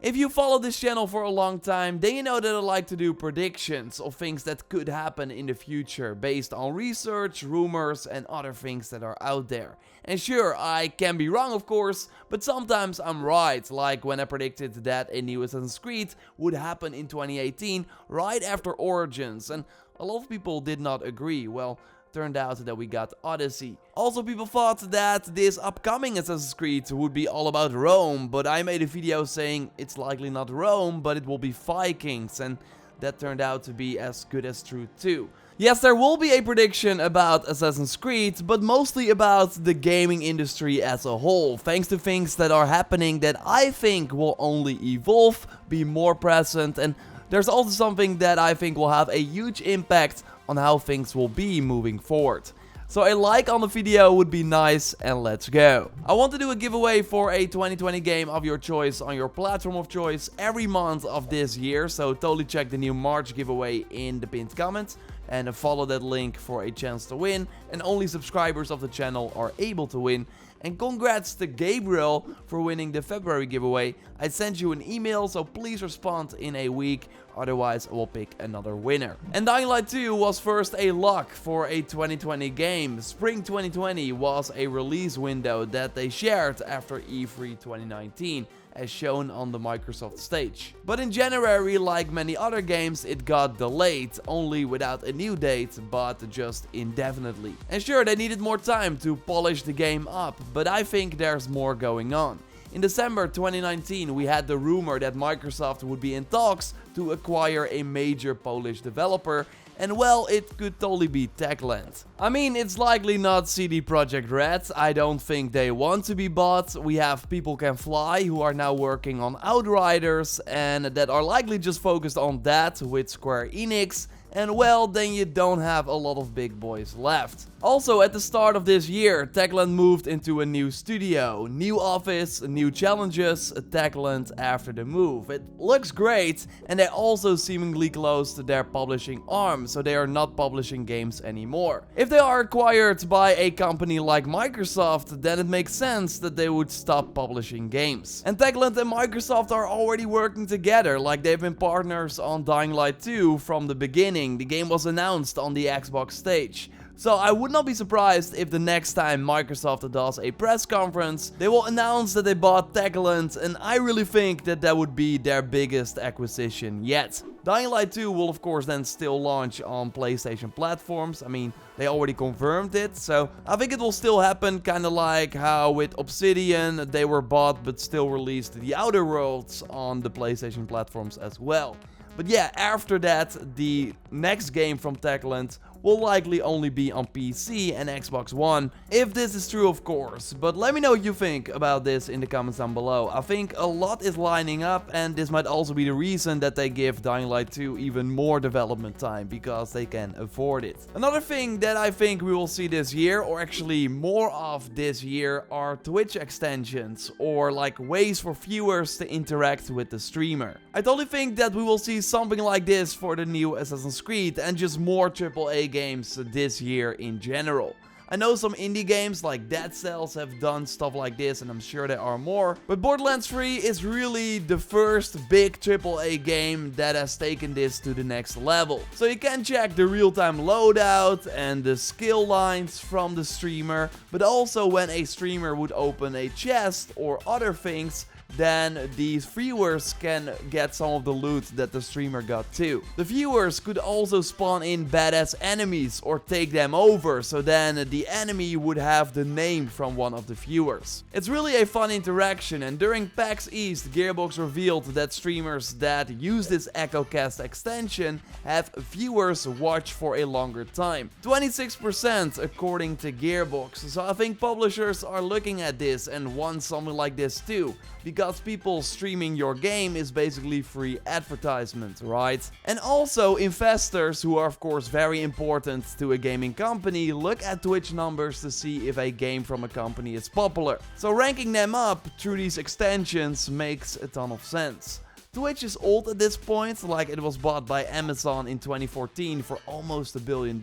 If you follow this channel for a long time, then you know that I like to do predictions of things that could happen in the future based on research, rumors and other things that are out there. And sure, I can be wrong of course, but sometimes I'm right, like when I predicted that a new Assassin's Creed would happen in 2018 right after Origins, and a lot of people did not agree. Well, turned out that we got Odyssey. Also, people thought that this upcoming Assassin's Creed would be all about Rome, but I made a video saying it's likely not Rome, but it will be Vikings, and that turned out to be as good as true too. Yes, there will be a prediction about Assassin's Creed, but mostly about the gaming industry as a whole, thanks to things that are happening that I think will only evolve, be more present, and there's also something that I think will have a huge impact on how things will be moving forward. So a like on the video would be nice, and let's go. I want to do a giveaway for a 2020 game of your choice on your platform of choice every month of this year, so totally check the new March giveaway in the pinned comments and follow that link for a chance to win, and only subscribers of the channel are able to win. And congrats to Gabriel for winning the February giveaway. I sent you an email, so please respond in a week, otherwise I will pick another winner. And Dying Light 2 was first a lock for a 2020 game. Spring 2020 was a release window that they shared after E3 2019, as shown on the Microsoft stage. But in January, like many other games, it got delayed, only without a new date, but just indefinitely. And sure, they needed more time to polish the game up, but I think there's more going on. In December 2019, we had the rumor that Microsoft would be in talks to acquire a major Polish developer, and well, it could totally be Techland. I mean, it's likely not CD Projekt Red, I don't think they want to be bought. We have People Can Fly, who are now working on Outriders, and that are likely just focused on that with Square Enix. And well, then you don't have a lot of big boys left. Also, at the start of this year, Techland moved into a new studio, new office, new challenges, Techland after the move. It looks great, and they also seemingly closed their publishing arm, so they are not publishing games anymore. If they are acquired by a company like Microsoft, then it makes sense that they would stop publishing games. And Techland and Microsoft are already working together, like they've been partners on Dying Light 2 from the beginning. The game was announced on the Xbox stage. So I would not be surprised if the next time Microsoft does a press conference, they will announce that they bought Techland, and I really think that that would be their biggest acquisition yet. Dying Light 2 will of course then still launch on PlayStation platforms. I mean, they already confirmed it, so I think it will still happen, kinda like how with Obsidian they were bought but still released the Outer Worlds on the PlayStation platforms as well. But yeah, after that, the next game from Techland will likely only be on PC and Xbox One, if this is true of course. But let me know what you think about this in the comments down below. I think a lot is lining up, and this might also be the reason that they give Dying Light 2 even more development time, because they can afford it. Another thing that I think we will see this year, or actually more of this year, are Twitch extensions, or like ways for viewers to interact with the streamer. I totally think that we will see something like this for the new Assassin's Creed, and just more AAA games this year in general. I know some indie games like Dead Cells have done stuff like this, and I'm sure there are more. But Borderlands 3 is really the first big AAA game that has taken this to the next level. So you can check the real-time loadout and the skill lines from the streamer, but also when a streamer would open a chest or other things, then these viewers can get some of the loot that the streamer got too. The viewers could also spawn in badass enemies or take them over, so then the enemy would have the name from one of the viewers. It's really a fun interaction, and during PAX East, Gearbox revealed that streamers that use this EchoCast extension have viewers watch for a longer time. 26% according to Gearbox, so I think publishers are looking at this and want something like this too, because people streaming your game is basically free advertisement, right? And also investors, who are of course very important to a gaming company, look at Twitch numbers to see if a game from a company is popular. So ranking them up through these extensions makes a ton of sense. Twitch is old at this point, like it was bought by Amazon in 2014 for almost $1 billion,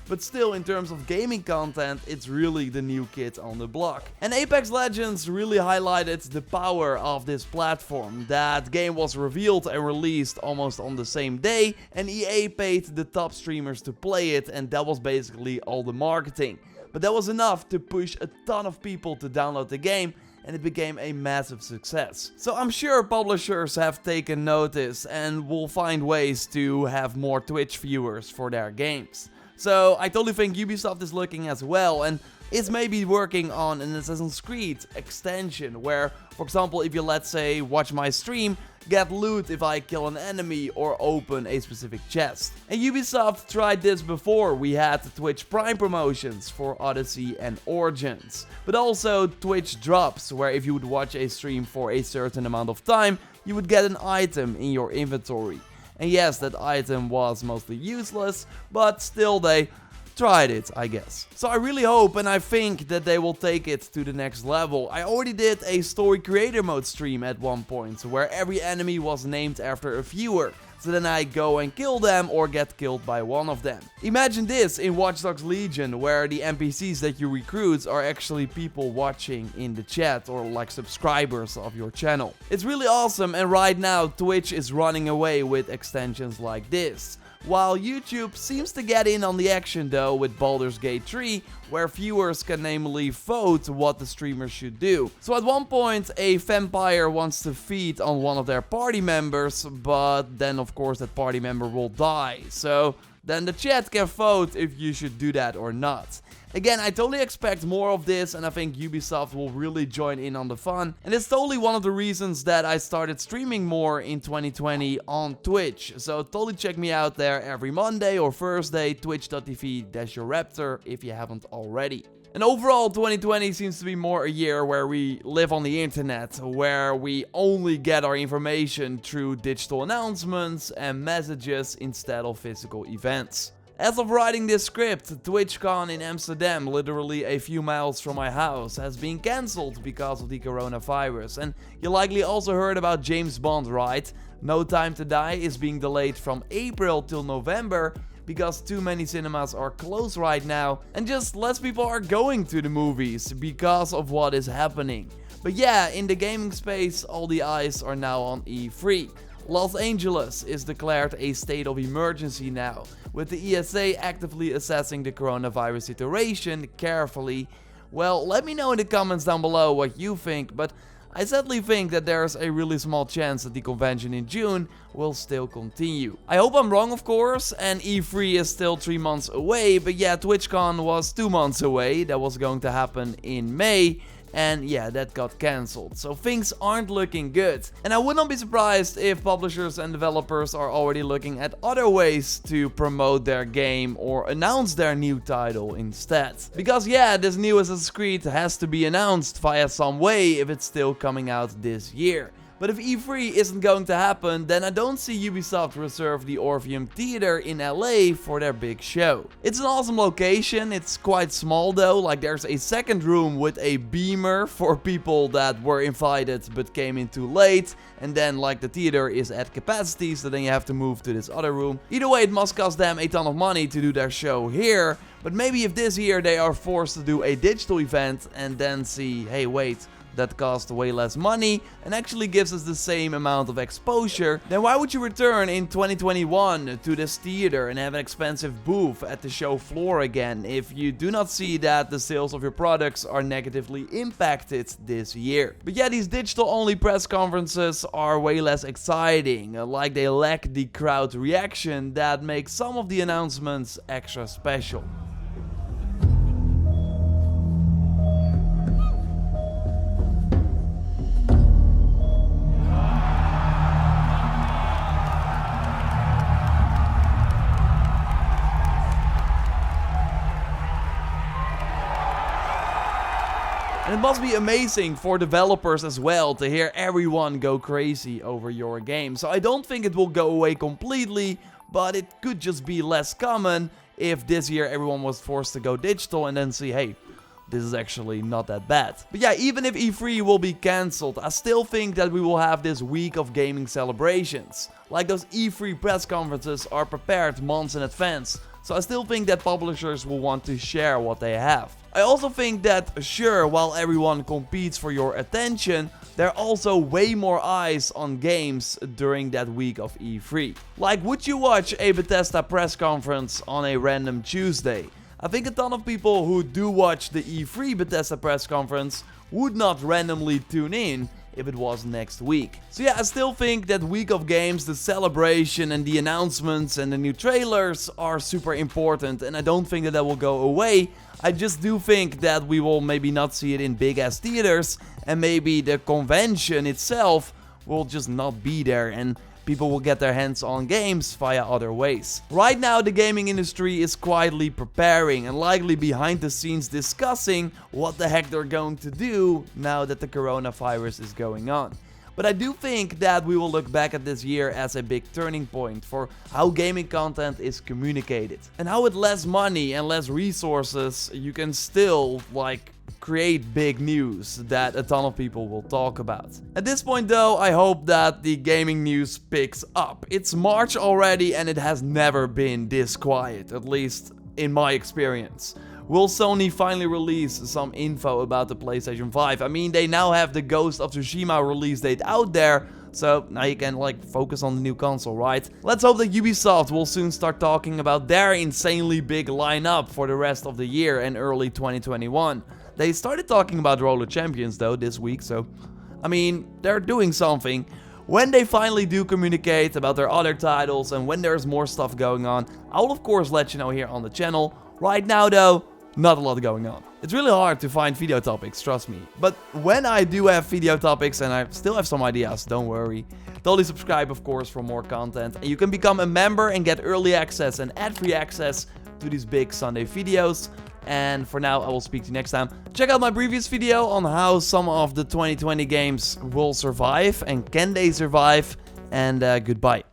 but still in terms of gaming content, it's really the new kid on the block. And Apex Legends really highlighted the power of this platform. That game was revealed and released almost on the same day, and EA paid the top streamers to play it, and that was basically all the marketing. But that was enough to push a ton of people to download the game, and it became a massive success. So I'm sure publishers have taken notice and will find ways to have more Twitch viewers for their games. So I totally think Ubisoft is looking as well, and is maybe working on an Assassin's Creed extension where, for example, if you, let's say, watch my stream, get loot if I kill an enemy or open a specific chest. And Ubisoft tried this before. We had the Twitch Prime promotions for Odyssey and Origins, but also Twitch drops, where if you would watch a stream for a certain amount of time, you would get an item in your inventory. And yes, that item was mostly useless, but still they tried it, I guess. So I really hope and I think that they will take it to the next level. I already did a story creator mode stream at one point, where every enemy was named after a viewer. So then I go and kill them or get killed by one of them. Imagine this in Watch Dogs Legion, where the NPCs that you recruit are actually people watching in the chat or like subscribers of your channel. It's really awesome, and right now Twitch is running away with extensions like this. While YouTube seems to get in on the action though with Baldur's Gate 3, where viewers can namely vote what the streamer should do. So at one point a vampire wants to feed on one of their party members, but then of course that party member will die. So then the chat can vote if you should do that or not. Again, I totally expect more of this, and I think Ubisoft will really join in on the fun. And it's totally one of the reasons that I started streaming more in 2020 on Twitch. So totally check me out there every Monday or Thursday, twitch.tv/JorRaptor if you haven't already. And overall, 2020 seems to be more a year where we live on the internet, where we only get our information through digital announcements and messages instead of physical events. As of writing this script, TwitchCon in Amsterdam, literally a few miles from my house, has been cancelled because of the coronavirus. And you likely also heard about James Bond, right? No Time to Die is being delayed from April till November because too many cinemas are closed right now and just less people are going to the movies because of what is happening. But yeah, in the gaming space, all the eyes are now on E3. Los Angeles is declared a state of emergency now, with the ESA actively assessing the coronavirus situation carefully. Well, let me know in the comments down below what you think, but I sadly think that there's a really small chance that the convention in June will still continue. I hope I'm wrong, of course, and E3 is still 3 months away, but yeah, TwitchCon was 2 months away. That was going to happen in May. And yeah, that got cancelled, so things aren't looking good. And I would not be surprised if publishers and developers are already looking at other ways to promote their game or announce their new title instead. Because yeah, this new Assassin's Creed has to be announced via some way if it's still coming out this year. But if E3 isn't going to happen, then I don't see Ubisoft reserve the Orpheum Theater in LA for their big show. It's an awesome location, it's quite small though, like there's a second room with a beamer for people that were invited but came in too late, and then like the theater is at capacity, so then you have to move to this other room. Either way, it must cost them a ton of money to do their show here, but maybe if this year they are forced to do a digital event and then see, hey wait, that costs way less money and actually gives us the same amount of exposure, then why would you return in 2021 to this theater and have an expensive booth at the show floor again if you do not see that the sales of your products are negatively impacted this year? But yeah, these digital only press conferences are way less exciting, like they lack the crowd reaction that makes some of the announcements extra special. And it must be amazing for developers as well to hear everyone go crazy over your game. So I don't think it will go away completely, but it could just be less common if this year everyone was forced to go digital and then see, hey, this is actually not that bad. But yeah, even if E3 will be cancelled, I still think that we will have this week of gaming celebrations. Like those E3 press conferences are prepared months in advance. So I still think that publishers will want to share what they have. I also think that, sure, while everyone competes for your attention, there are also way more eyes on games during that week of E3. Like, would you watch a Bethesda press conference on a random Tuesday? I think a ton of people who do watch the E3 Bethesda press conference would not randomly tune in if it was next week. So yeah, I still think that week of games, the celebration and the announcements and the new trailers are super important, and I don't think that will go away. I just do think that we will maybe not see it in big ass theaters, and maybe the convention itself will just not be there, and people will get their hands on games via other ways. Right now, the gaming industry is quietly preparing and likely behind the scenes discussing what the heck they're going to do now that the coronavirus is going on. But I do think that we will look back at this year as a big turning point for how gaming content is communicated. And how with less money and less resources, you can still, create big news that a ton of people will talk about. At this point though, I hope that the gaming news picks up. It's March already and it has never been this quiet, at least in my experience. Will Sony finally release some info about the PlayStation 5? I mean, they now have the Ghost of Tsushima release date out there, so now you can focus on the new console, right? Let's hope that Ubisoft will soon start talking about their insanely big lineup for the rest of the year and early 2021. They started talking about Roller Champions though this week, so I mean, they're doing something. When they finally do communicate about their other titles and when there's more stuff going on, I will of course let you know here on the channel. Right now though, not a lot going on. It's really hard to find video topics, trust me. But when I do have video topics, and I still have some ideas, don't worry. Totally subscribe of course for more content. And you can become a member and get early access and ad-free access to these big Sunday videos. And for now, I will speak to you next time. Check out my previous video on how some of the 2020 games will survive and can they survive. And goodbye.